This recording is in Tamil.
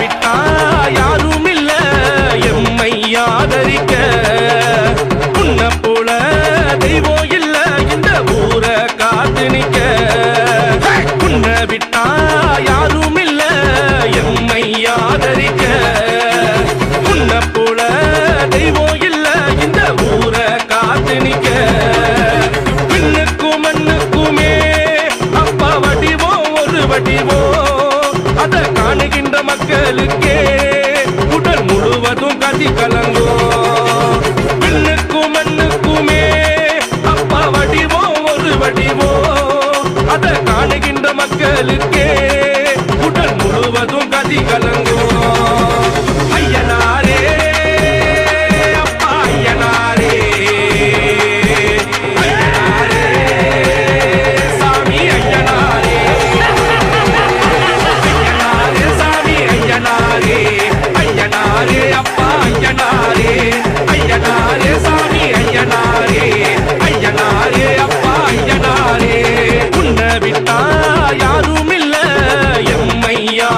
விட்டா யாரும் இல்ல எம்மை ஆதரிக்க. உன்னை போல தெய்வம் இல்ல இந்த ஊரை காத்து நிக்க. உன்னை விட்டா யாரும் இல்ல எம்மை ஆதரிக்க. உன்னை போல தெய்வம் இல்ல இந்த ஊரை காத்து நிக்க. விண்ணுக்கும் மண்ணுக்குமே அப்பா வடிவோ ஒரு வடிவோ அத காணுகின்ற மக்களுக்கே உடல் முழுவதும் கதி கலங்கோ. விண்ணுக்கும் மண்ணுக்குமே அப்பா வடிவோ ஒரு வடிவோ அத காணுகின்ற மக்களுக்கே உடல் முழுவதும் கதி கலங்கோ. ஐயனாரே அப்பா ஐயனாரே, ஐயனாரே சாமி ஐயனாரே, ஐயனாரே சாமி ஐயனாரே, ஐயனாரே அப்பா ஐயனாரே, ஐயனாரே சாமி ஐயனாரே, ஐயனாரே அப்பா ஐயனாரே. உன்னை விட்டா யாரும் இல்ல எம்மையா